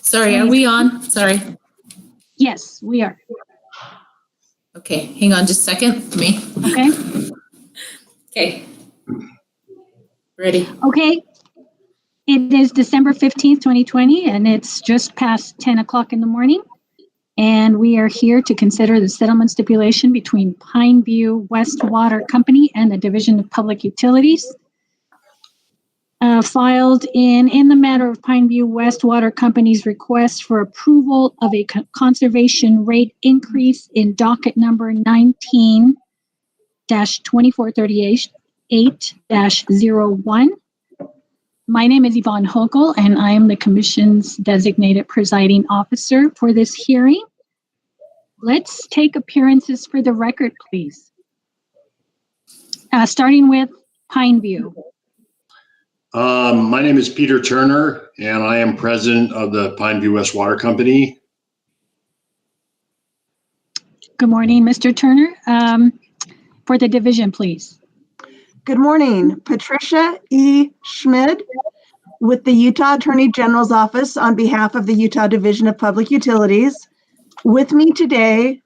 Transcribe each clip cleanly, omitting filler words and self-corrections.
Sorry, are we on? Sorry. Yes, we are. Okay, hang on just a second. Me. Okay. Okay. Ready. Okay. It is December 15th, 2020, and it's just past 10 o'clock in the morning. And we are here to consider the settlement stipulation between Pineview West Water Company and the Division of Public Utilities. Filed in the matter of Pineview West Water Company's request for approval of a conservation rate increase in docket number 19-2438-01. My name is Yvonne Hochul, and I am the Commission's designated presiding officer for this hearing. Let's take appearances for the record, please. Starting with Pineview. My name is Peter Turner, and I am president of the Pineview West Water Company. Good morning, Mr. Turner. For the division, please. Good morning, Patricia E. Schmid with the Utah Attorney General's Office on behalf of the Utah Division of Public Utilities. With me today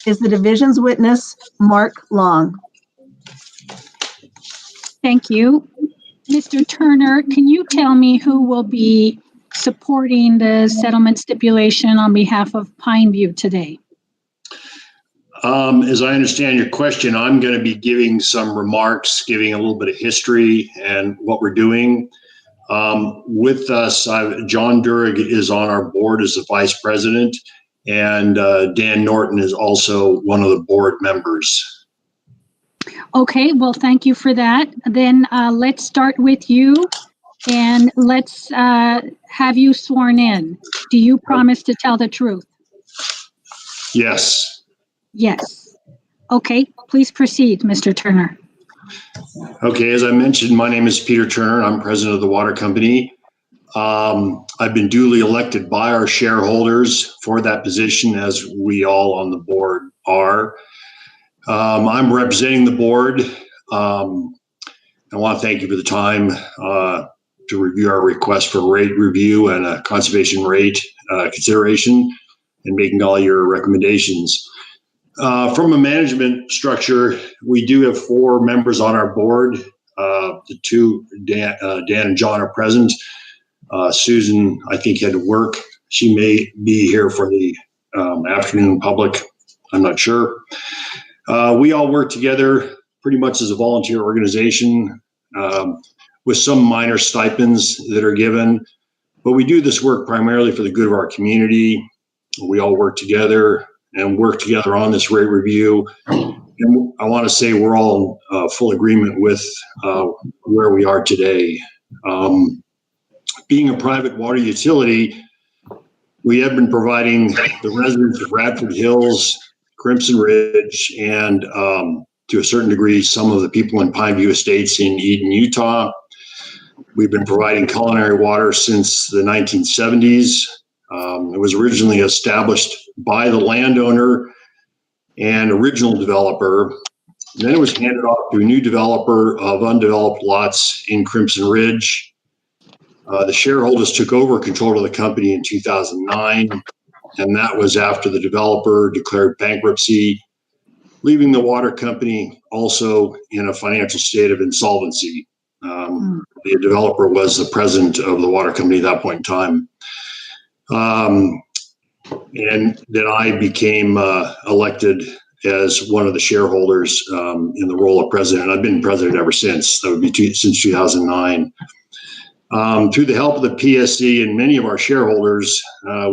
is the division's witness, Mark Long. Thank you. Mr. Turner, can you tell me who will be supporting the settlement stipulation on behalf of Pineview today? As I understand your question, I'm going to be giving some remarks, giving a little bit of history and what we're doing. With us, John Durig is on our board as the vice president, and Dan Norton is also one of the board members. Okay, well, thank you for that. Then let's start with you, and let's have you sworn in. Do you promise to tell the truth? Yes. Yes. Okay, please proceed, Mr. Turner. Okay, as I mentioned, my name is Peter Turner. I'm president of the water company. I've been duly elected by our shareholders for that position, as we all on the board are. I'm representing the board. I want to thank you for the time to review our request for rate review and a conservation rate consideration and making all your recommendations. From a management structure, we do have 4 members on our board. The 2, Dan and John, are present. Susan, I think, had to work. She may be here for the afternoon public. I'm not sure. We all work together pretty much as a volunteer organization with some minor stipends that are given. But we do this work primarily for the good of our community. We all work together on this rate review. And I want to say we're all in full agreement with where we are today. Being a private water utility, we have been providing the residents of Radford Hills, Crimson Ridge, and to a certain degree, some of the people in Pineview Estates in Eden, Utah. We've been providing culinary water since the 1970s. It was originally established by the landowner and original developer. And then it was handed off to a new developer of undeveloped lots in Crimson Ridge. The shareholders took over control of the company in 2009, and that was after the developer declared bankruptcy, leaving the water company also in a financial state of insolvency. The developer was the president of the water company at that point in time. And then I became elected as one of the shareholders in the role of president. I've been president ever since. That would be since 2009. Through the help of the PSC and many of our shareholders,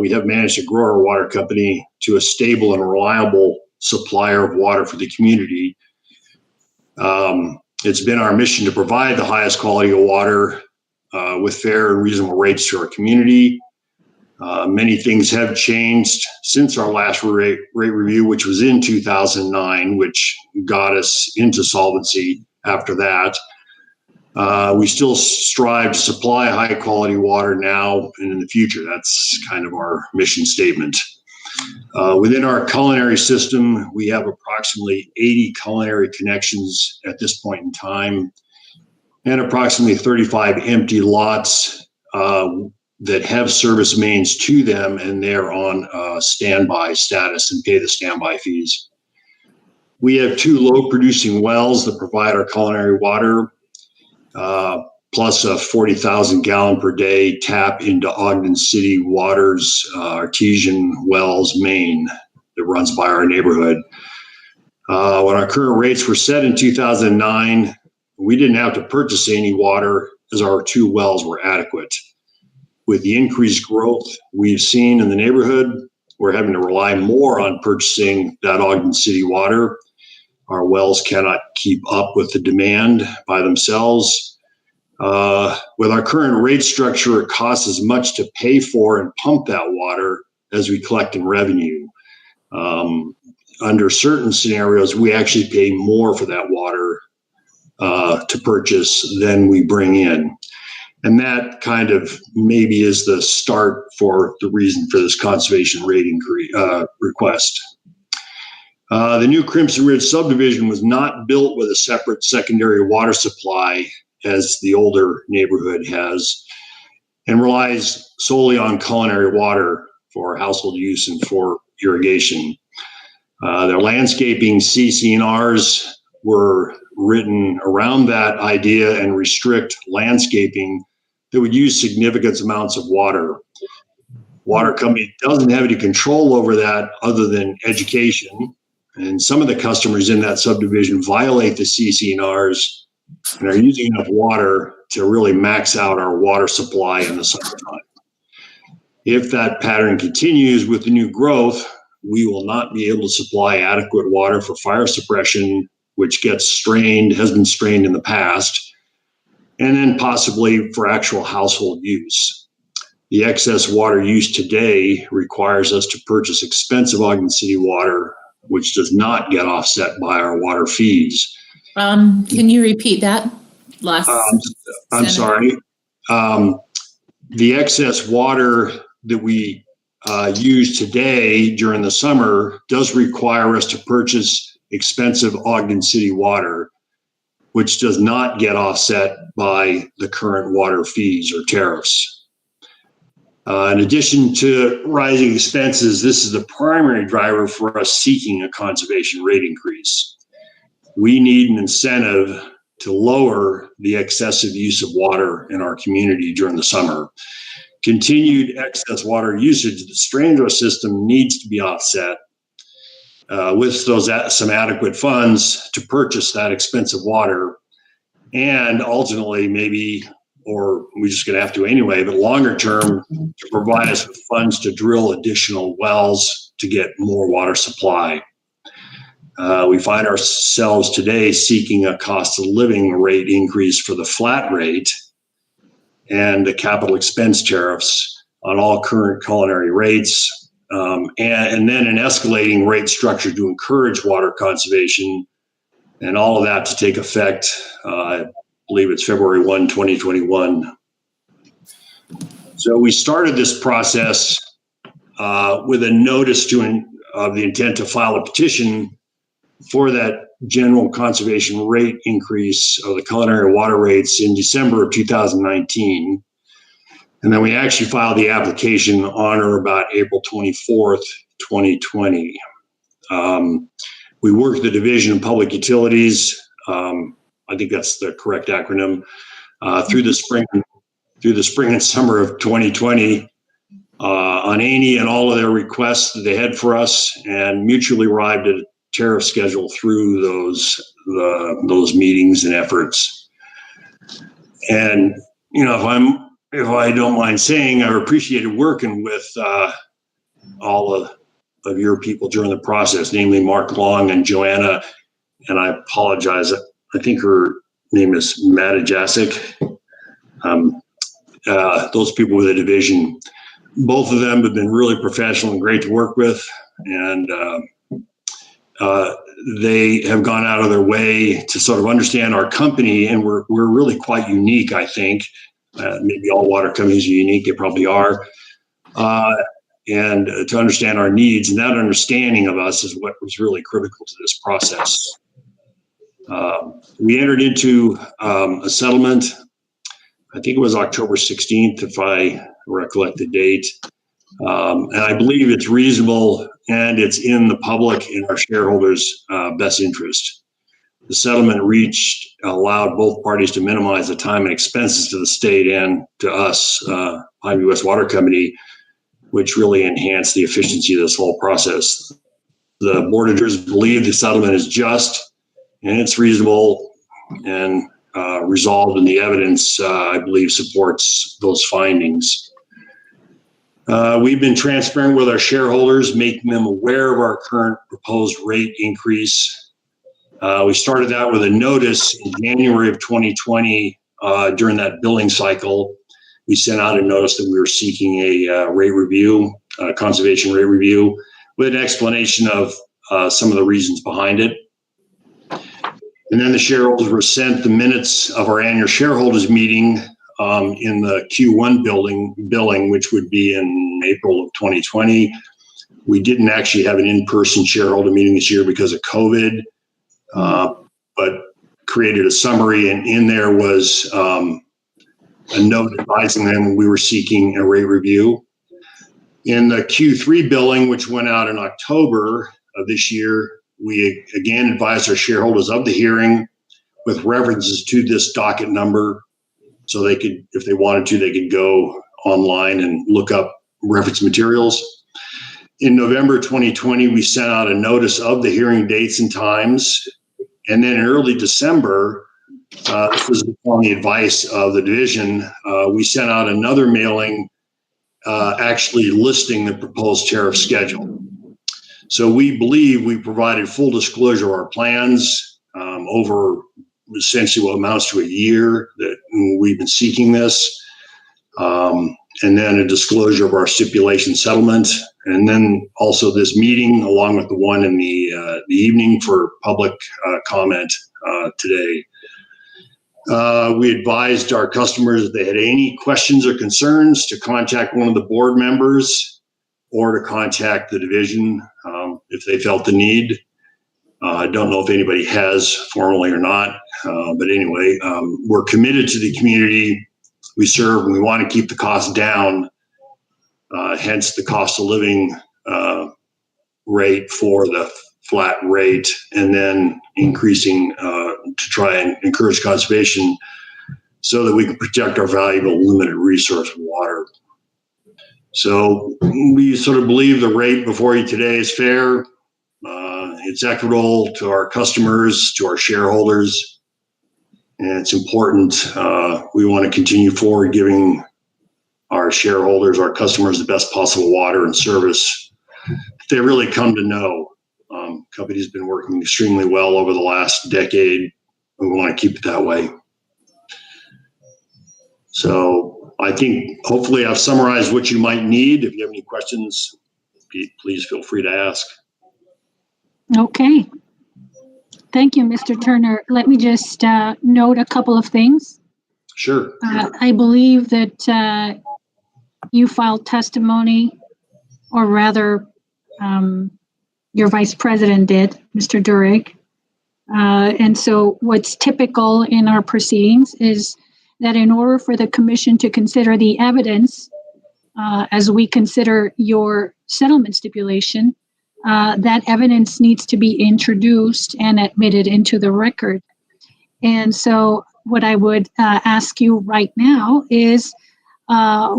we have managed to grow our water company to a stable and reliable supplier of water for the community. It's been our mission to provide the highest quality of water with fair and reasonable rates to our community. Many things have changed since our last rate review, which was in 2009, which got us into solvency after that. We still strive to supply high quality water now and in the future. That's kind of our mission statement. Within our culinary system, we have approximately 80 culinary connections at this point in time and approximately 35 empty lots that have service mains to them, and they're on standby status and pay the standby fees. We have 2 low producing wells that provide our culinary water, plus a 40,000 gallon per day tap into Ogden City Water's artesian wells main that runs by our neighborhood. When our current rates were set in 2009, we didn't have to purchase any water as our 2 wells were adequate. With the increased growth we've seen in the neighborhood, we're having to rely more on purchasing that Ogden City water. Our wells cannot keep up with the demand by themselves. With our current rate structure, it costs as much to pay for and pump that water as we collect in revenue. Under certain scenarios, we actually pay more for that water to purchase than we bring in. And that kind of maybe is the start for the reason for this conservation rate increase request. The new Crimson Ridge subdivision was not built with a separate secondary water supply as the older neighborhood has, and relies solely on culinary water for household use and for irrigation. Their landscaping CC&Rs were written around that idea and restrict landscaping that would use significant amounts of water. Water company doesn't have any control over that other than education. And some of the customers in that subdivision violate the CC&Rs and are using enough water to really max out our water supply in the summertime. If that pattern continues with the new growth, we will not be able to supply adequate water for fire suppression, which has been strained in the past, and then possibly for actual household use. The excess water used today requires us to purchase expensive Ogden City water, which does not get offset by our water fees. Can you repeat that last? I'm sorry. The excess water that we use today during the summer does require us to purchase expensive Ogden City water, which does not get offset by the current water fees or tariffs. In addition to rising expenses, this is the primary driver for us seeking a conservation rate increase. We need an incentive to lower the excessive use of water in our community during the summer. Continued excess water usage that strains our system needs to be offset with some adequate funds to purchase that expensive water, and ultimately maybe, or we're just going to have to anyway, but longer term, to provide us with funds to drill additional wells to get more water supply. We find ourselves today seeking a cost of living rate increase for the flat rate and the capital expense tariffs on all current culinary rates, and then an escalating rate structure to encourage water conservation, and all of that to take effect, I believe it's February 1, 2021. So we started this process with a notice of the intent to file a petition for that general conservation rate increase of the culinary water rates in December of 2019. And then we actually filed the application on or about April 24th, 2020. We worked the Division of Public Utilities, I think that's the correct acronym, through the spring and summer of 2020 on any and all of their requests that they had for us, and mutually arrived at a tariff schedule through those meetings and efforts. And if I don't mind saying, I appreciated working with all of your people during the process, namely Mark Long and Joanna, and I apologize, I think her name is Matajasic. Those people with the division, both of them have been really professional and great to work with, and they have gone out of their way to sort of understand our company, and we're really quite unique, I think. Maybe all water companies are unique, they probably are. And to understand our needs, and that understanding of us is what was really critical to this process. We entered into a settlement I think it was October 16th, if I recollect the date. And I believe it's reasonable and it's in the public and our shareholders' best interest. The settlement reached allowed both parties to minimize the time and expenses to the state and to us, Pineview West Water Company, which really enhanced the efficiency of this whole process. The board of directors believe the settlement is just and it's reasonable and resolved, and the evidence, I believe, supports those findings. We've been transparent with our shareholders, making them aware of our current proposed rate increase. We started out with a notice in January of 2020 during that billing cycle. We sent out a notice that we were seeking a rate review, conservation rate review, with an explanation of some of the reasons behind it. And then the shareholders were sent the minutes of our annual shareholders meeting in the Q1 billing, which would be in April of 2020. We didn't actually have an in-person shareholder meeting this year because of COVID, but created a summary, and in there was a note advising them we were seeking a rate review. In the Q3 billing, which went out in October of this year, we again advised our shareholders of the hearing with references to this docket number, so they could, if they wanted to, they could go online and look up reference materials. In November 2020, we sent out a notice of the hearing dates and times. And then in early December, this was on the advice of the division, we sent out another mailing actually listing the proposed tariff schedule. So we believe we provided full disclosure of our plans over essentially what amounts to a year that we've been seeking this. And then a disclosure of our stipulation settlement. And then also this meeting, along with the one in the evening for public comment today. We advised our customers if they had any questions or concerns to contact one of the board members or to contact the division if they felt the need. I don't know if anybody has formally or not, but anyway, we're committed to the community we serve, and we want to keep the costs down, hence the cost of living rate for the flat rate, and then increasing to try and encourage conservation so that we can protect our valuable limited resource of water. So we sort of believe the rate before you today is fair. It's equitable to our customers, to our shareholders, and it's important. We want to continue forward giving our shareholders, our customers, the best possible water and service they really come to know. Company's been working extremely well over the last decade, and we want to keep it that way. So I think hopefully I've summarized what you might need. If you have any questions, please feel free to ask. Okay. Thank you, Mr. Turner. Let me just note a couple of things. Sure. I believe that you filed testimony, or rather, your vice president did, Mr. Durig. And so what's typical in our proceedings is that in order for the commission to consider the evidence, as we consider your settlement stipulation, that evidence needs to be introduced and admitted into the record. And so what I would ask you right now is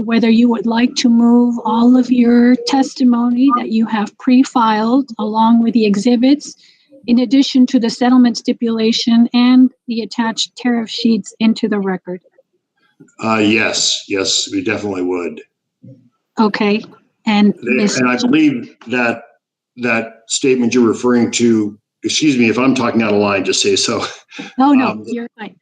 whether you would like to move all of your testimony that you have pre-filed along with the exhibits, in addition to the settlement stipulation and the attached tariff sheets, into the record. Yes, we definitely would. Okay. And I believe that statement you're referring to, excuse me, if I'm talking out of line, just say so. Oh, no, you're fine.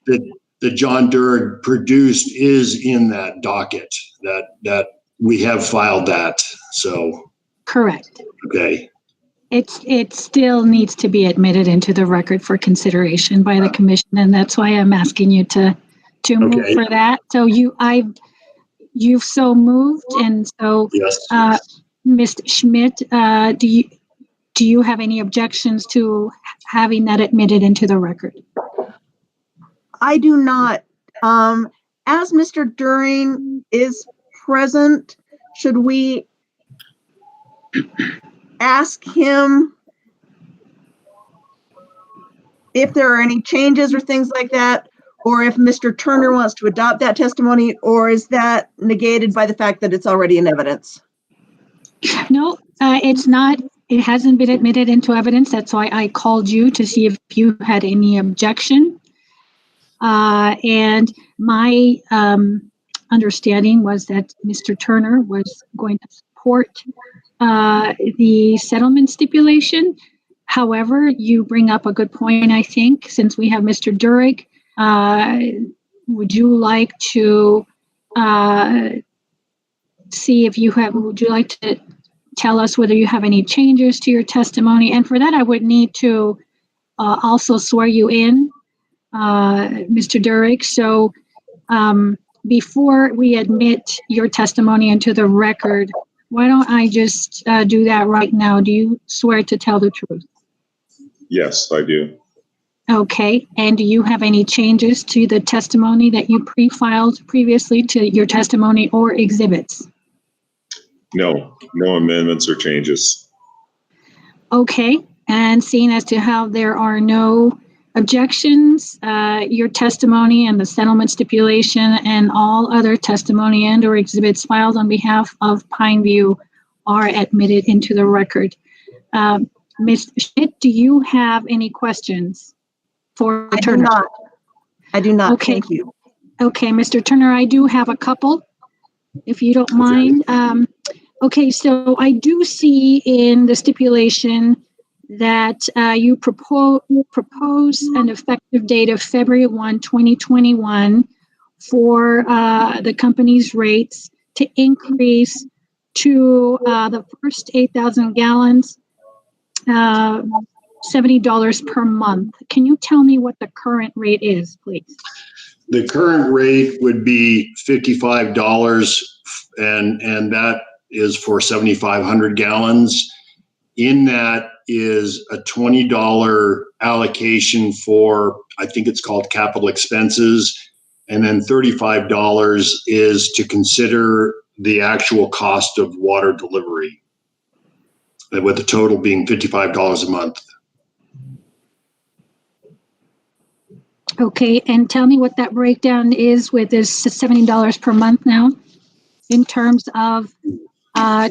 That John Durig produced is in that docket, that we have filed that, so. Correct. Okay. It still needs to be admitted into the record for consideration by the commission, and that's why I'm asking you to move for that. So you've so moved, and so yes. Mr. Schmidt, do you have any objections to having that admitted into the record? I do not. as Mr. During is present, should we ask him if there are any changes or things like that, or if Mr. Turner wants to adopt that testimony, or is that negated by the fact that it's already in evidence? No, it's not. It hasn't been admitted into evidence. That's why I called you to see if you had any objection. And my understanding was that Mr. Turner was going to support the settlement stipulation. However, you bring up a good point, I think, since we have Mr. Durick. Would you like to see if you have, would you like to tell us whether you have any changes to your testimony? And for that, I would need to also swear you in, Mr. Durick. So before we admit your testimony into the record, why don't I just do that right now? Do you swear to tell the truth? Yes, I do. Okay. And do you have any changes to the testimony that you pre-filed previously to your testimony or exhibits? No amendments or changes. Okay. And seeing as to how there are no objections, your testimony and the settlement stipulation and all other testimony and or exhibits filed on behalf of Pineview are admitted into the record. Ms. Schmidt, do you have any questions for Turner? I do not. Okay. Thank you. Okay, Mr. Turner, I do have a couple, if you don't mind. Okay, so I do see in the stipulation that you propose an effective date of February 1, 2021 for the company's rates to increase to the first 8,000 gallons, $70 per month. Can you tell me what the current rate is, please? The current rate would be $55, and that is for 7,500 gallons. In that is a $20 allocation for, I think it's called capital expenses, and then $35 is to consider the actual cost of water delivery, with the total being $55 a month. Okay, and tell me what that breakdown is with this $70 per month now in terms of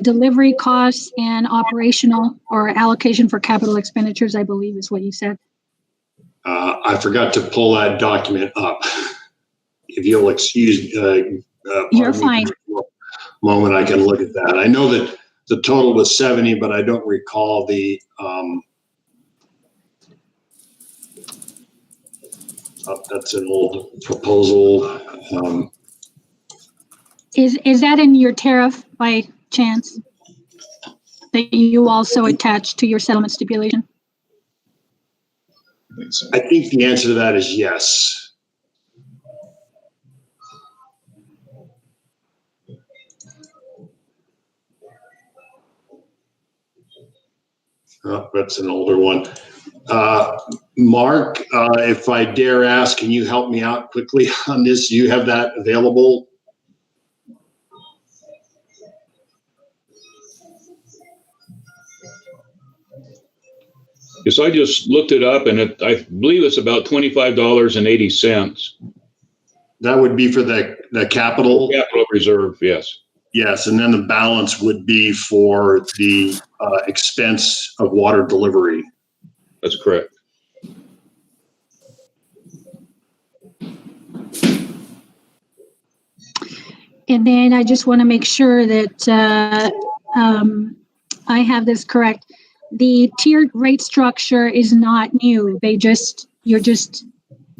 delivery costs and operational or allocation for capital expenditures, I believe is what you said. I forgot to pull that document up. If you'll excuse You're fine. for a moment, I can look at that. I know that the total was 70, but I don't recall the that's an old proposal. Is that in your tariff by chance that you also attached to your settlement stipulation? I think so. I think the answer to that is yes. Oh, that's an older one. Mark, if I dare ask, can you help me out quickly on this? You have that available? Yes, I just looked it up, and I believe it's about $25.80. That would be for the capital? Capital reserve, yes. Yes, and then the balance would be for the expense of water delivery. That's correct. And then I just want to make sure that I have this correct. The tiered rate structure is not new. You're just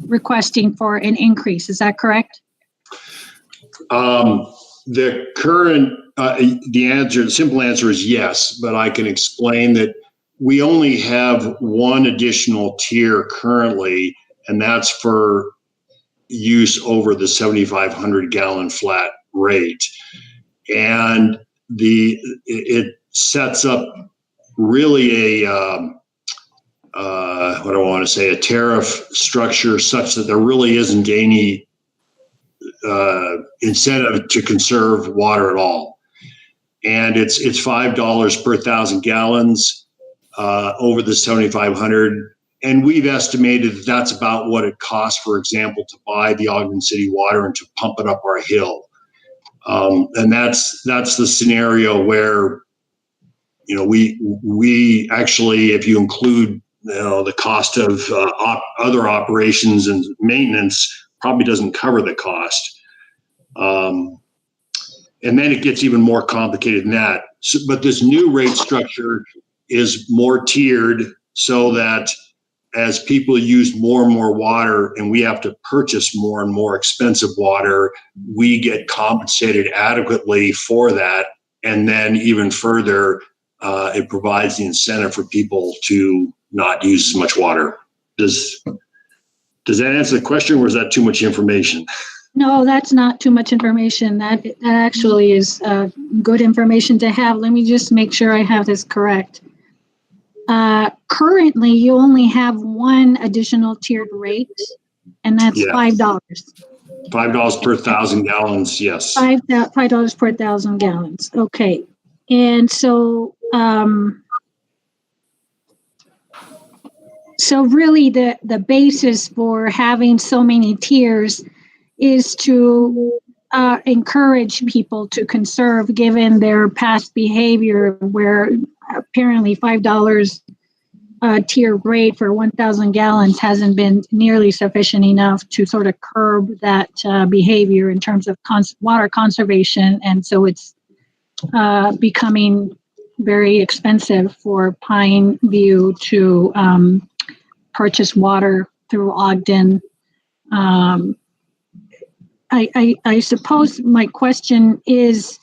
requesting for an increase. Is that correct? The current, the simple answer is yes, but I can explain that we only have one additional tier currently, and that's for use over the 7,500 gallon flat rate. And it sets up really a a tariff structure such that there really isn't any incentive to conserve water at all. And it's $5 per 1,000 gallons over the 7,500. And we've estimated that that's about what it costs, for example, to buy the Ogden City water and to pump it up our hill. And that's the scenario where, we actually, if you include, the cost of other operations and maintenance, probably doesn't cover the cost. And then it gets even more complicated than that. So, but this new rate structure is more tiered so that as people use more and more water and we have to purchase more and more expensive water, we get compensated adequately for that. And then even further, it provides the incentive for people to not use as much water. Does that answer the question, or is that too much information? No, that's not too much information. That actually is good information to have. Let me just make sure I have this correct. Currently, you only have one additional tiered rate, and that's $5. $5 per 1,000 gallons, yes. $5 per 1,000 gallons. Okay. And so, so really the basis for having so many tiers is to encourage people to conserve, given their past behavior, where apparently $5 tier rate for 1,000 gallons hasn't been nearly sufficient enough to sort of curb that behavior in terms of water conservation. And so it's becoming very expensive for Pineview to purchase water through Ogden. I suppose my question is,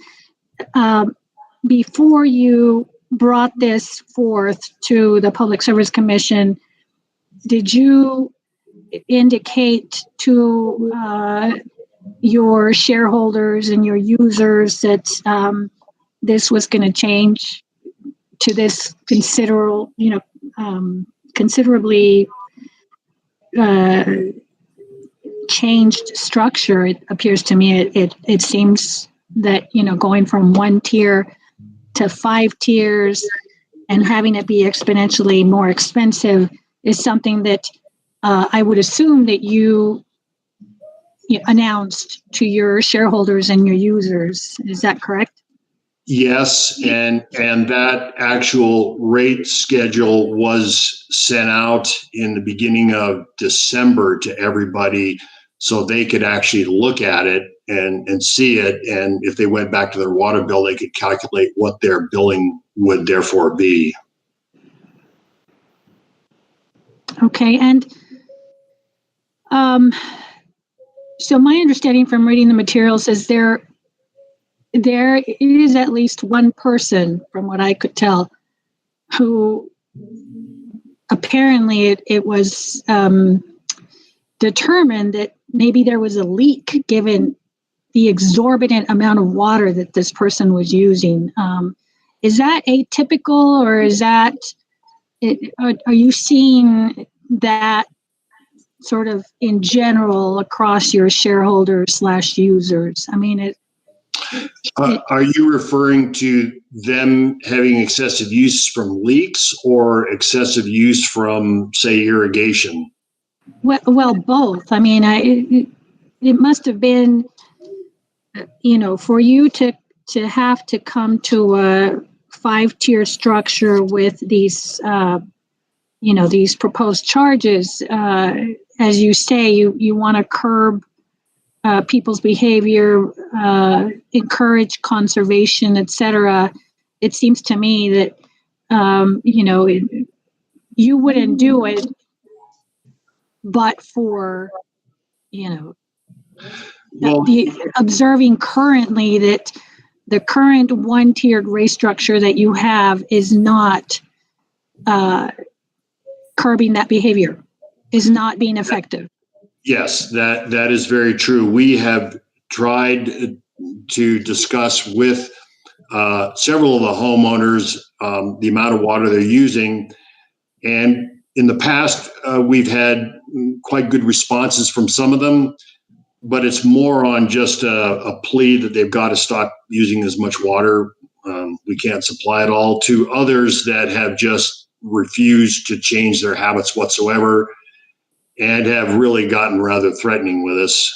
before you brought this forth to the Public Service Commission, did you indicate to your shareholders and your users that this was going to change to this considerably changed structure? It appears to me it seems that, going from one tier to 5 tiers and having it be exponentially more expensive is something that I would assume that you announced to your shareholders and your users. Is that correct? Yes, and that actual rate schedule was sent out in the beginning of December to everybody so they could actually look at it and see it. And if they went back to their water bill, they could calculate what their billing would therefore be. Okay, and so my understanding from reading the materials is there is at least one person, from what I could tell, who apparently it was determined that maybe there was a leak given the exorbitant amount of water that this person was using. Is that atypical, or is that, are you seeing that sort of in general across your shareholders / users? I mean, are you referring to them having excessive use from leaks or excessive use from, say, irrigation? Well, both. I mean, it must have been, for you to have to come to a 5-tier structure with these, these proposed charges. As you say, you want to curb people's behavior, encourage conservation, etc. It seems to me that, you wouldn't do it, but for, observing currently that the current 1-tiered rate structure that you have is not curbing that behavior, is not being effective. Yes, that is very true. We have tried to discuss with several of the homeowners the amount of water they're using. And in the past, we've had quite good responses from some of them. but it's more on just a plea that they've got to stop using as much water. We can't supply it all, to others that have just refused to change their habits whatsoever and have really gotten rather threatening with us.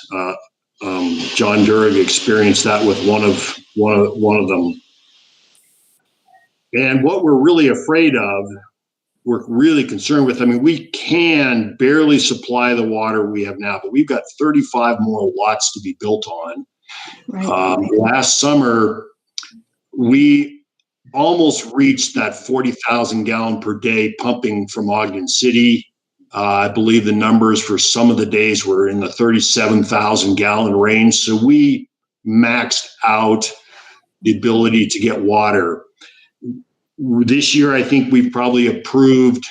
John Durig experienced that with one of them. And what we're really afraid of, we're really concerned with, I mean, we can barely supply the water we have now, but we've got 35 more lots to be built on. Right. Last summer, we almost reached that 40,000 gallon per day pumping from Ogden City. I believe the numbers for some of the days were in the 37,000 gallon range. So we maxed out the ability to get water. This year, I think we've probably approved,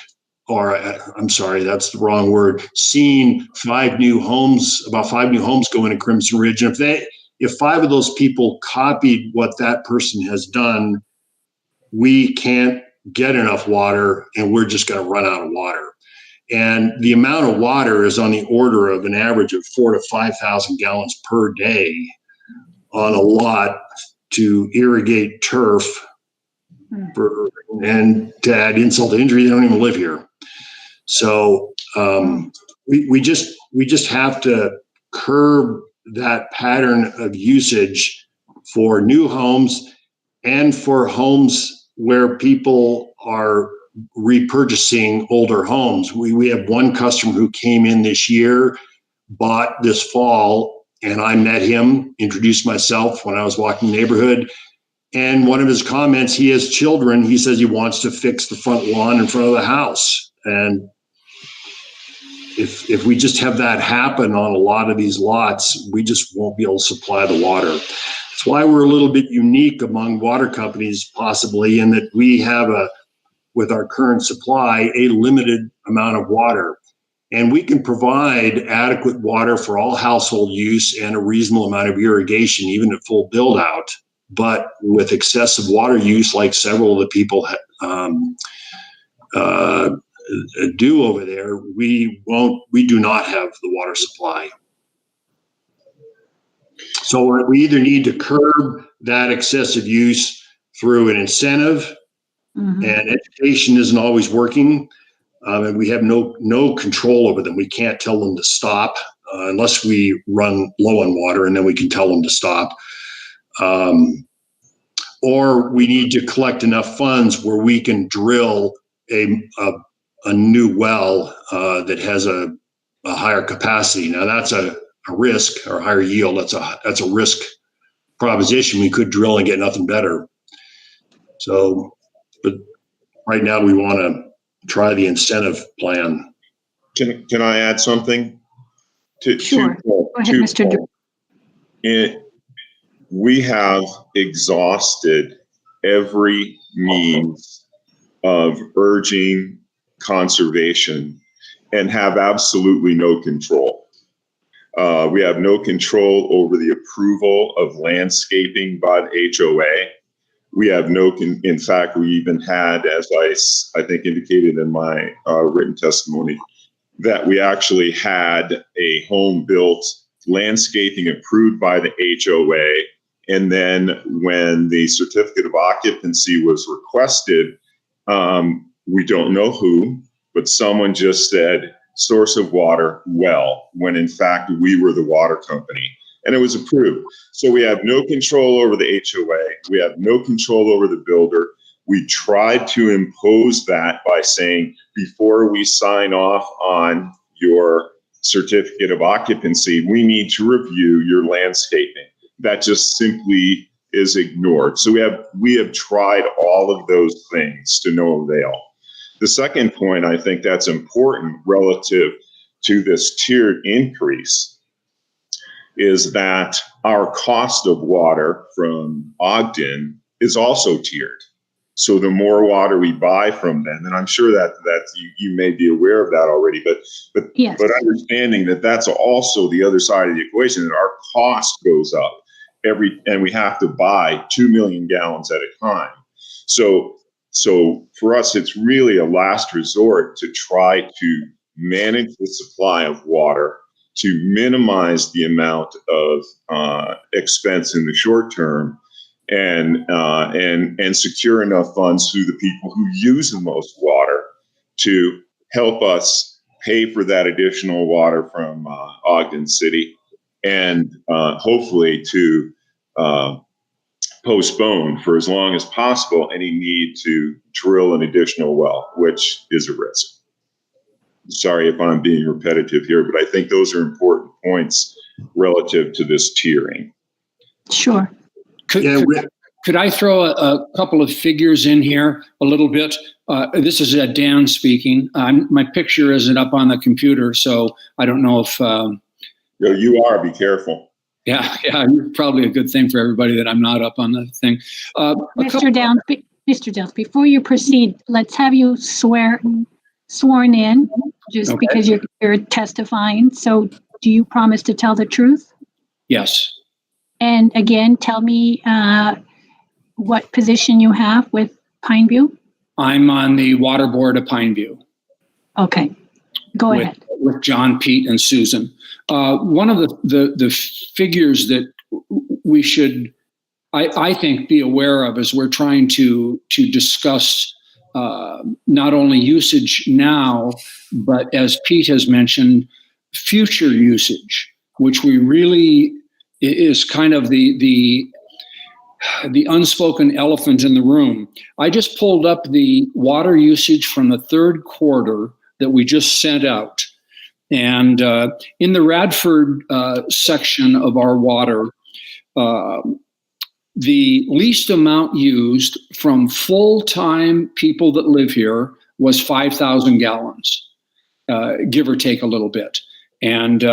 or I'm sorry, that's the wrong word, seen about 5 new homes go into Crimson Ridge. And if 5 of those people copied what that person has done, we can't get enough water and we're just going to run out of water. And the amount of water is on the order of an average of 4,000 to 5,000 gallons per day on a lot to irrigate turf. And to add insult to injury, they don't even live here. So we just have to curb that pattern of usage for new homes and for homes where people are repurchasing older homes. We have one customer who came in this year, bought this fall, and I met him, introduced myself when I was walking the neighborhood. And one of his comments, he has children. He says he wants to fix the front lawn in front of the house. And if we just have that happen on a lot of these lots, we just won't be able to supply the water. That's why we're a little bit unique among water companies, possibly, in that we have with our current supply, a limited amount of water. And we can provide adequate water for all household use and a reasonable amount of irrigation, even at full build out. But with excessive water use, like several of the people do over there, we do not have the water supply. So we either need to curb that excessive use through an incentive, and education isn't always working, and we have no control over them. We can't tell them to stop unless we run low on water, and then we can tell them to stop. Or we need to collect enough funds where we can drill a new well that has a higher capacity. Now that's a risk, or higher yield. That's a risk proposition. We could drill and get nothing better. So, but right now we want to try the incentive plan. Can I add something? Sure. Go ahead, Mr. Drew. We have exhausted every means of urging conservation and have absolutely no control. We have no control over the approval of landscaping by the HOA. We have in fact, we even had, as I think indicated in my written testimony, that we actually had a home built landscaping approved by the HOA. And then when the certificate of occupancy was requested, we don't know who, but someone just said source of water, well, when in fact we were the water company, and it was approved. So we have no control over the HOA. We have no control over the builder. We tried to impose that by saying, before we sign off on your certificate of occupancy, we need to review your landscaping. That just simply is ignored. So we have tried all of those things to no avail. The second point I think that's important relative to this tiered increase is that our cost of water from Ogden is also tiered. So the more water we buy from them, and I'm sure that you may be aware of that already, but Yes. But understanding that that's also the other side of the equation, that our cost goes up and we have to buy 2 million gallons at a time. So for us, it's really a last resort to try to manage the supply of water to minimize the amount of expense in the short term and secure enough funds through the people who use the most water to help us pay for that additional water from Ogden City, and hopefully to postpone for as long as possible any need to drill an additional well, which is a risk. Sorry if I'm being repetitive here, but I think those are important points relative to this tiering. Sure. Could I throw a couple of figures in here a little bit? This is Dan speaking. My picture isn't up on the computer, so I don't know if... You are, be careful. Yeah, probably a good thing for everybody that I'm not up on the thing. Mr. Downs, before you proceed, let's have you sworn in, just Okay. because you're testifying. So do you promise to tell the truth? Yes. And again, tell me what position you have with Pineview? I'm on the water board of Pineview. Okay, go ahead. With John, Pete, and Susan. One of the figures that we should, I think, be aware of as we're trying to discuss not only usage now, but as Pete has mentioned, future usage, which we really is kind of the unspoken elephant in the room. I just pulled up the water usage from the third quarter that we just sent out. And in the Radford section of our water, the least amount used from full-time people that live here was 5,000 gallons, give or take a little bit. And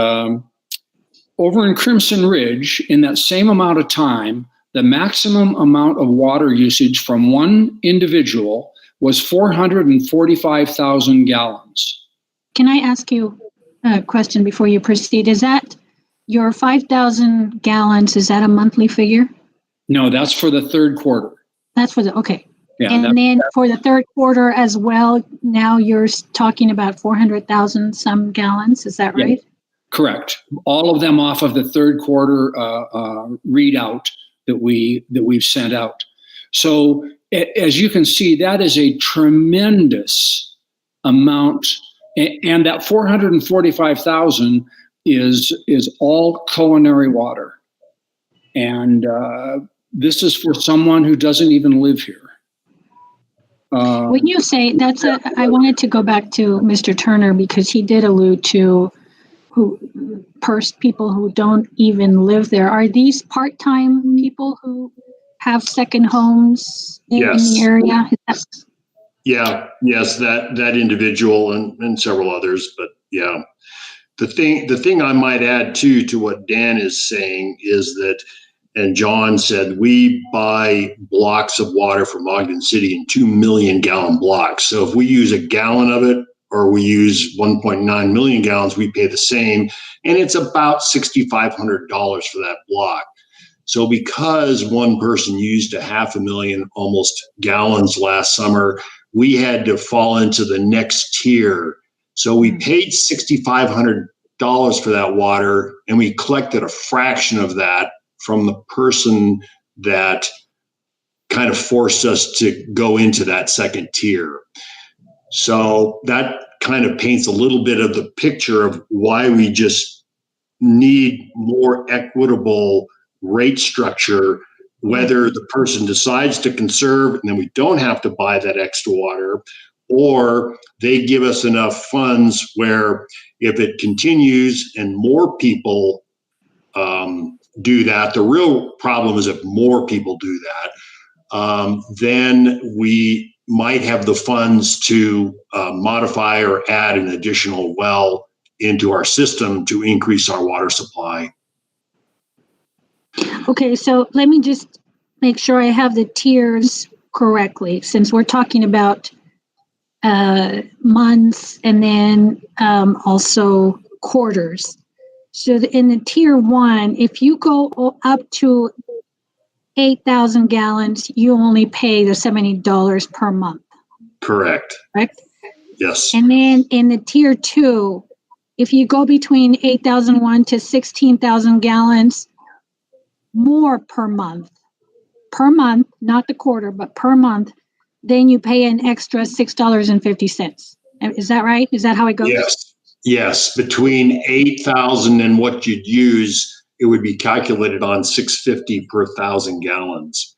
over in Crimson Ridge, in that same amount of time, the maximum amount of water usage from one individual was 445,000 gallons. Can I ask you a question before you proceed? Is that your 5,000 gallons, is that a monthly figure? No, that's for the third quarter. That's for okay. Yeah, and then for the third quarter as well, now you're talking about 400,000 some gallons. Is that right? Yeah, correct. All of them off of the third quarter readout that we've sent out. So as you can see, that is a tremendous amount, and that 445,000 is all culinary water, and this is for someone who doesn't even live here. When you say I wanted to go back to Mr. Turner, because he did allude to people who don't even live there. Are these part-time people who have second homes in the area? Yes, that individual and several others, but yeah. The thing I might add too to what Dan is saying is that, and John said, we buy blocks of water from Ogden City in 2 million gallon blocks. So if we use a gallon of it or we use 1.9 million gallons, we pay the same. And it's about $6,500 for that block. So because one person used 500,000 almost gallons last summer, we had to fall into the next tier. So we paid $6,500 for that water, and we collected a fraction of that from the person that kind of forced us to go into that second tier. So that kind of paints a little bit of the picture of why we just need more equitable rate structure, whether the person decides to conserve and then we don't have to buy that extra water, or they give us enough funds where if it continues and more people do that, the real problem is if more people do that, then we might have the funds to modify or add an additional well into our system to increase our water supply. Okay, so let me just make sure I have the tiers correctly, since we're talking about months and then also quarters. So in the tier 1, if you go up to 8,000 gallons, you only pay the $70 per month. Correct. Correct? Yes. And then in the tier 2, if you go between 8,001 to 16,000 gallons more per month, not the quarter, but per month, then you pay an extra $6.50. Is that right? Is that how it goes? Yes. Between 8,000 and what you'd use, it would be calculated on $6.50 per 1,000 gallons.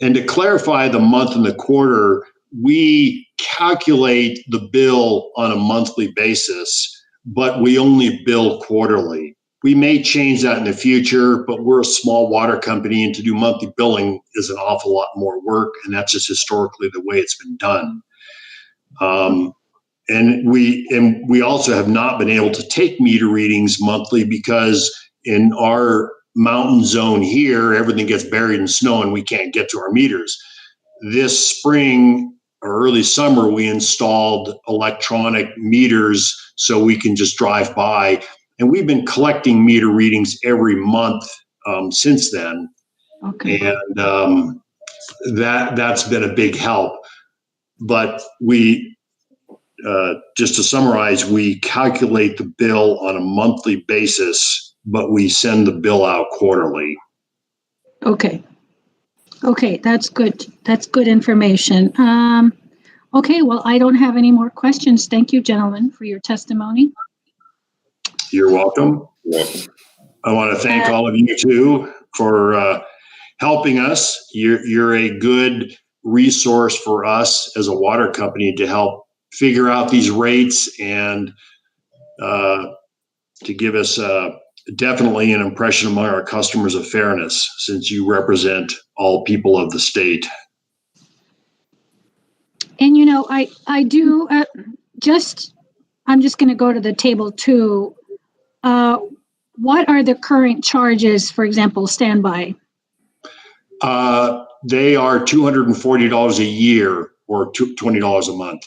And to clarify the month and the quarter, we calculate the bill on a monthly basis, but we only bill quarterly. We may change that in the future, but we're a small water company, and to do monthly billing is an awful lot more work, and that's just historically the way it's been done. And we also have not been able to take meter readings monthly because in our mountain zone here, everything gets buried in snow and we can't get to our meters. This spring or early summer, we installed electronic meters so we can just drive by. And we've been collecting meter readings every month since then. Okay. And that's been a big help. But we, just to summarize, we calculate the bill on a monthly basis, but we send the bill out quarterly. Okay. Okay, that's good. That's good information. Okay, well, I don't have any more questions. Thank you, gentlemen, for your testimony. You're welcome. I want to thank all of you too for helping us. You're a good resource for us as a water company to help figure out these rates and to give us definitely an impression among our customers of fairness, since you represent all people of the state. And you know, I do I'm just going to go to the table too. What are the current charges, for example, standby? They are $240 a year or $20 a month.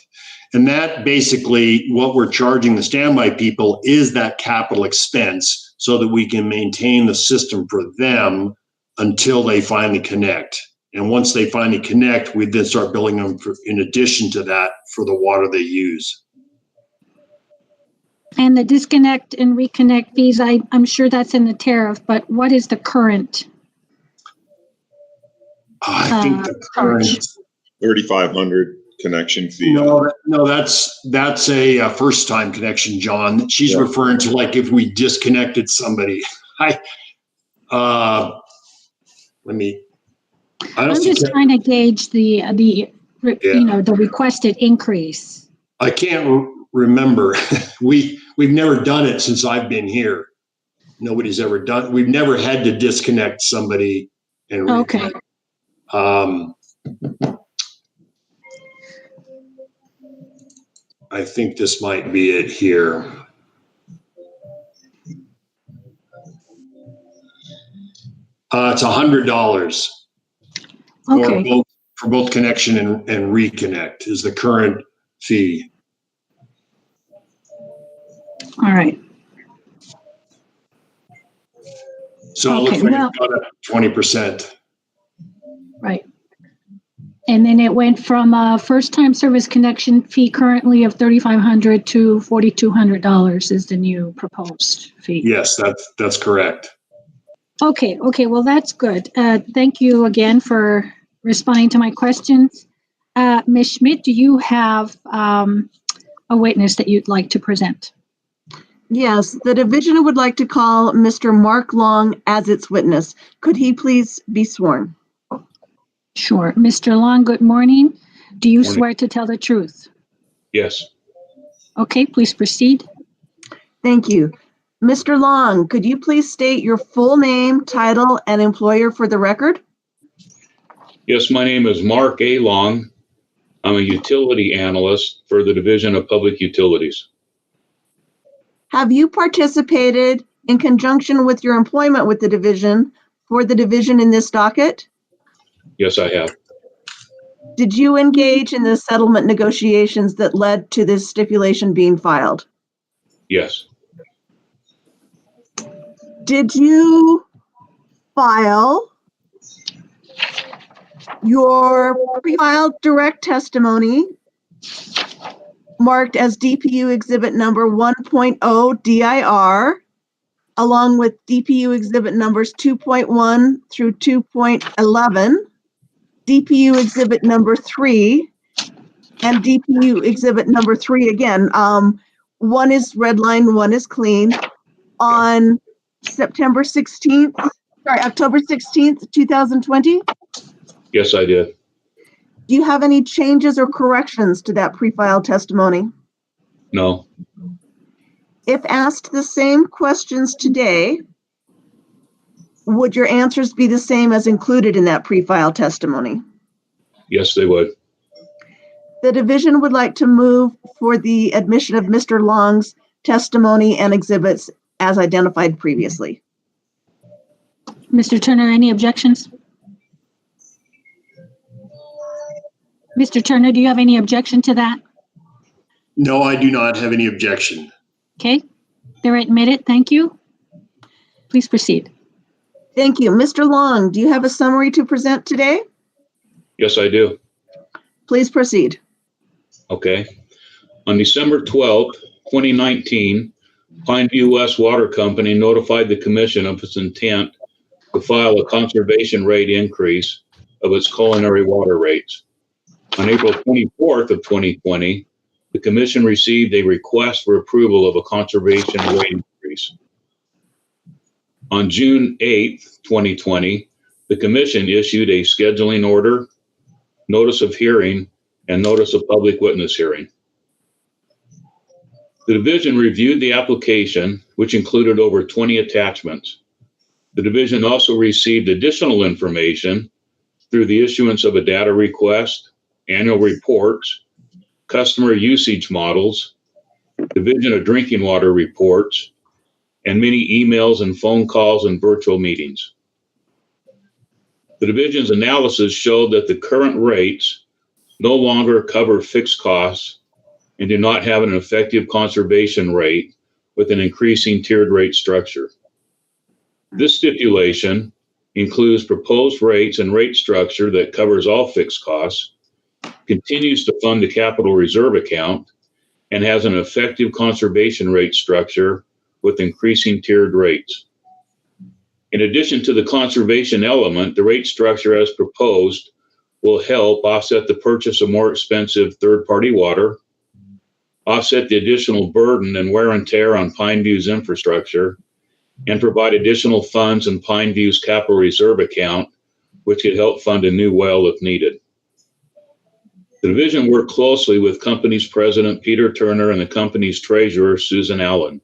And that basically, what we're charging the standby people is that capital expense so that we can maintain the system for them until they finally connect. And once they finally connect, we then start billing them in addition to that for the water they use. And the disconnect and reconnect fees, I'm sure that's in the tariff, but what is the current? I think the current $3,500 connection fee. No, that's a first time connection, John. She's referring to like if we disconnected somebody. I'm just trying to gauge the requested increase. I can't remember. We've never done it since I've been here. Nobody's ever done. We've never had to disconnect somebody and reconnect. Okay. I think this might be it here. It's $100. Okay. For both connection and reconnect is the current fee. All right. So it looks like it's got up 20%. Right. And then it went from a first-time service connection fee currently of $3,500 to $4,200 is the new proposed fee. Yes, that's correct. Okay. Well, that's good. Thank you again for responding to my questions. Ms. Schmidt, do you have a witness that you'd like to present? Yes, the division would like to call Mr. Mark Long as its witness. Could he please be sworn? Sure. Mr. Long, good morning. Do you swear to tell the truth? Yes. Okay, please proceed. Thank you. Mr. Long, could you please state your full name, title, and employer for the record? Yes, my name is Mark A. Long. I'm a utility analyst for the Division of Public Utilities. Have you participated in conjunction with your employment with the division for the division in this docket? Yes, I have. Did you engage in the settlement negotiations that led to this stipulation being filed? Yes. Did you file your pre-filed direct testimony marked as DPU Exhibit Number 1.0 DIR, along with DPU Exhibit Numbers 2.1 through 2.11, DPU Exhibit Number 3, and DPU Exhibit Number 3 again. One is red line, one is clean. On October 16th, 2020? Yes, I did. Do you have any changes or corrections to that pre-filed testimony? No. If asked the same questions today, would your answers be the same as included in that pre-filed testimony? Yes, they would. The division would like to move for the admission of Mr. Long's testimony and exhibits as identified previously. Mr. Turner, any objections? Mr. Turner, do you have any objection to that? No, I do not have any objection. Okay, they're admitted. Thank you. Please proceed. Thank you. Mr. Long, do you have a summary to present today? Yes, I do. Please proceed. Okay. On December 12th, 2019, Pineview West Water Company notified the commission of its intent to file a conservation rate increase of its culinary water rates. On April 24th of 2020, the commission received a request for approval of a conservation rate increase. On June 8th, 2020, the commission issued a scheduling order, notice of hearing, and notice of public witness hearing. The division reviewed the application, which included over 20 attachments. The division also received additional information through the issuance of a data request, annual reports, customer usage models, Division of Drinking Water reports, and many emails and phone calls and virtual meetings. The division's analysis showed that the current rates no longer cover fixed costs and do not have an effective conservation rate with an increasing tiered rate structure. This stipulation includes proposed rates and rate structure that covers all fixed costs, continues to fund the capital reserve account, and has an effective conservation rate structure with increasing tiered rates. In addition to the conservation element, the rate structure as proposed will help offset the purchase of more expensive third-party water, offset the additional burden and wear and tear on Pineview's infrastructure, and provide additional funds in Pineview's capital reserve account, which could help fund a new well if needed. The division worked closely with company's president, Peter Turner, and the company's treasurer, Susan Allen.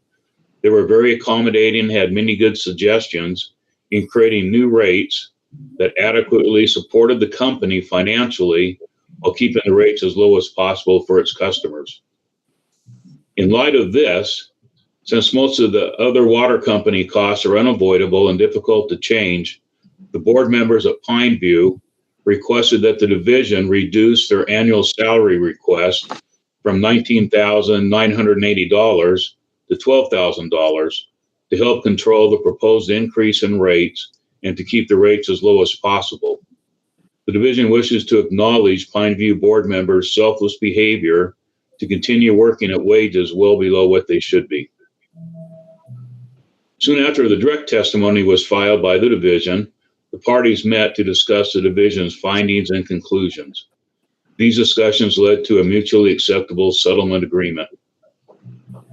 They were very accommodating, had many good suggestions in creating new rates that adequately supported the company financially while keeping the rates as low as possible for its customers. In light of this, since most of the other water company costs are unavoidable and difficult to change, the board members at Pineview requested that the division reduce their annual salary request from $19,980 to $12,000 to help control the proposed increase in rates and to keep the rates as low as possible. The division wishes to acknowledge Pineview board members' selfless behavior to continue working at wages well below what they should be. Soon after the direct testimony was filed by the division, the parties met to discuss the division's findings and conclusions. These discussions led to a mutually acceptable settlement agreement.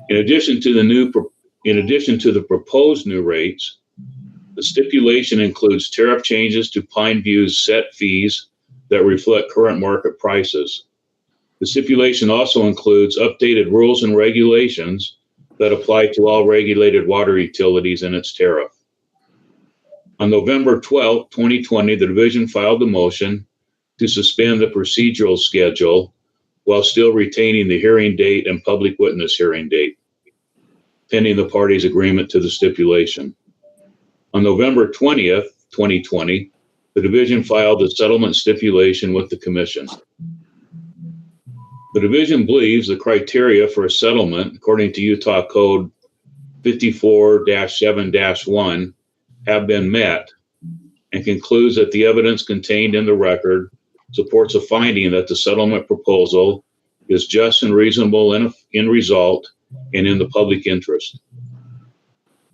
In addition to the proposed new rates, the stipulation includes tariff changes to Pineview's set fees that reflect current market prices. The stipulation also includes updated rules and regulations that apply to all regulated water utilities in its tariff. On November 12, 2020, the division filed a motion to suspend the procedural schedule while still retaining the hearing date and public witness hearing date, pending the parties' agreement to the stipulation. On November 20th, 2020, the division filed a settlement stipulation with the commission. The division believes the criteria for a settlement, according to Utah Code 54-7-1, have been met and concludes that the evidence contained in the record supports a finding that the settlement proposal is just and reasonable in result and in the public interest.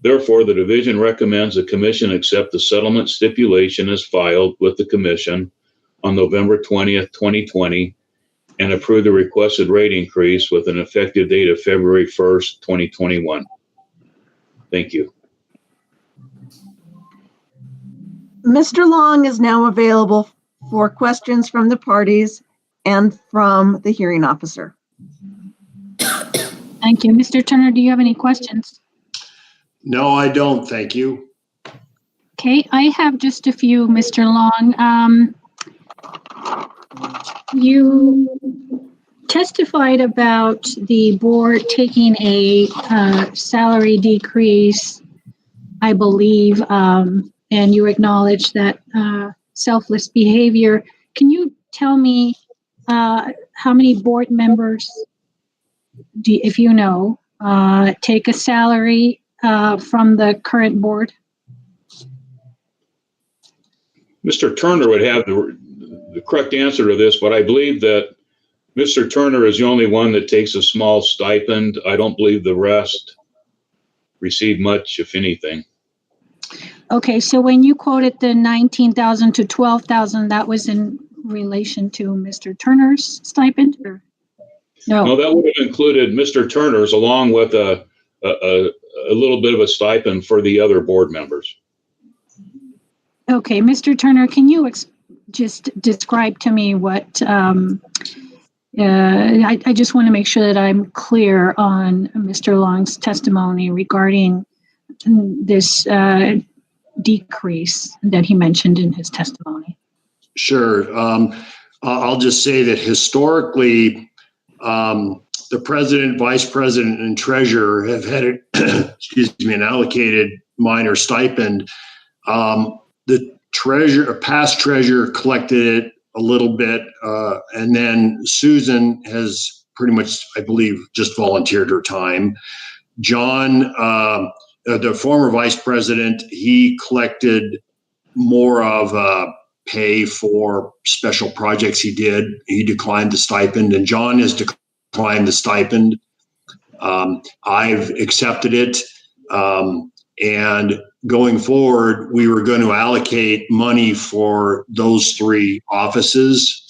Therefore, the division recommends the commission accept the settlement stipulation as filed with the commission on November 20th, 2020, and approve the requested rate increase with an effective date of February 1st, 2021. Thank you. Mr. Long is now available for questions from the parties and from the hearing officer. Thank you. Mr. Turner, do you have any questions? No, I don't. Thank you. Okay, I have just a few, Mr. Long. You testified about the board taking a salary decrease, I believe, and you acknowledged that selfless behavior. Can you tell me how many board members, if you know, take a salary from the current board? Mr. Turner would have the correct answer to this, but I believe that Mr. Turner is the only one that takes a small stipend. I don't believe the rest receive much, if anything. Okay, so when you quoted the 19,000 to 12,000, that was in relation to Mr. Turner's stipend, or no? No, that would have included Mr. Turner's along with a little bit of a stipend for the other board members. Okay, Mr. Turner, can you just describe to me what, I just want to make sure that I'm clear on Mr. Long's testimony regarding this decrease that he mentioned in his testimony. Sure. I'll just say that historically, the president, vice president, and treasurer have had an allocated minor stipend. The past treasurer collected it a little bit, and then Susan has pretty much, I believe, just volunteered her time. John, the former vice president, he collected more of pay for special projects he did. He declined the stipend, and John has declined the stipend. I've accepted it. And going forward, we were going to allocate money for those three offices,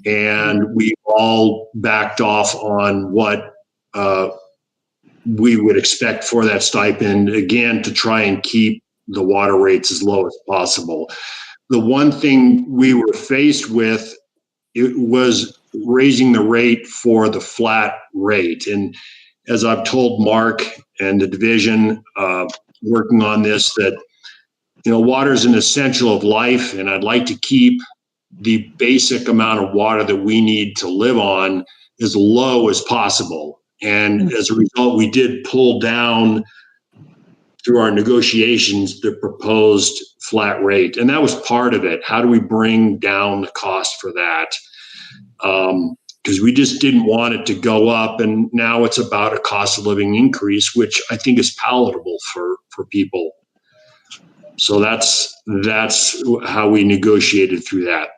and we all backed off on what we would expect for that stipend, again, to try and keep the water rates as low as possible. The one thing we were faced with, it was raising the rate for the flat rate. And as I've told Mark and the division working on this, that, you know, water is an essential of life, and I'd like to keep the basic amount of water that we need to live on as low as possible. And as a result, we did pull down through our negotiations the proposed flat rate. And that was part of it. How do we bring down the cost for that? Because we just didn't want it to go up. And now it's about a cost of living increase, which I think is palatable for people. So that's how we negotiated through that.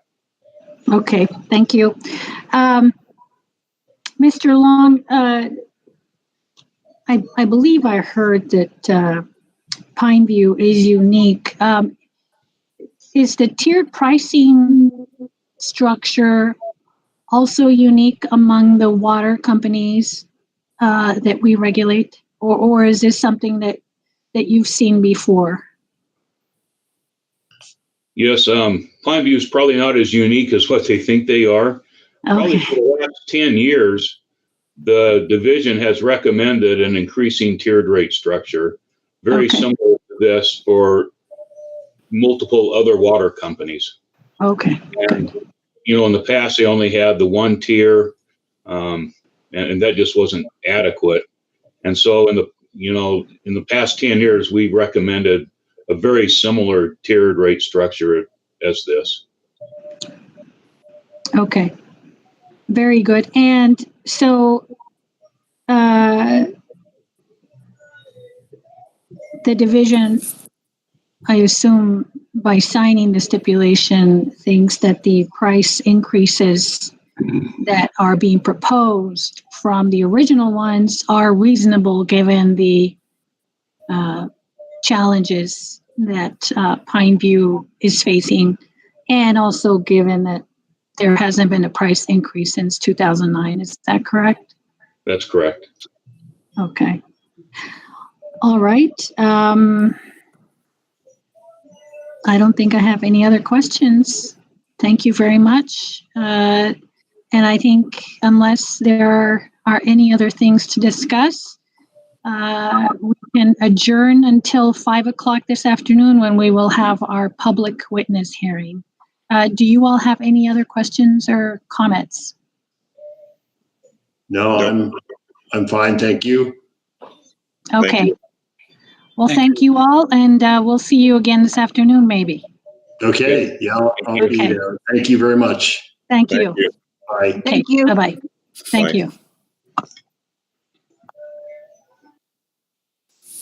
Okay, thank you. Mr. Long, I believe I heard that Pineview is unique. Is the tiered pricing structure also unique among the water companies that we regulate, or is this something that you've seen before? Yes, Pineview is probably not as unique as what they think they are. Probably for the last 10 years, the division has recommended an increasing tiered rate structure, very similar to this for multiple other water companies. Okay. And, you know, in the past, they only had the one tier, and that just wasn't adequate. And so in the past 10 years, we recommended a very similar tiered rate structure as this. Okay. Very good. And so the division, I assume by signing the stipulation, thinks that the price increases that are being proposed from the original ones are reasonable given the challenges that Pineview is facing, and also given that there hasn't been a price increase since 2009. Is that correct? That's correct. Okay. All right. I don't think I have any other questions. Thank you very much. And I think unless there are any other things to discuss, we can adjourn until 5 o'clock this afternoon when we will have our public witness hearing. Do you all have any other questions or comments? No, I'm fine. Thank you. Okay. you. Well, thank you all, and we'll see you again this afternoon, maybe. Okay. Yeah, I'll be Okay. there. Thank you very much. Thank Thank you. you. Bye. Thank you. Bye-bye. Thank Bye. you.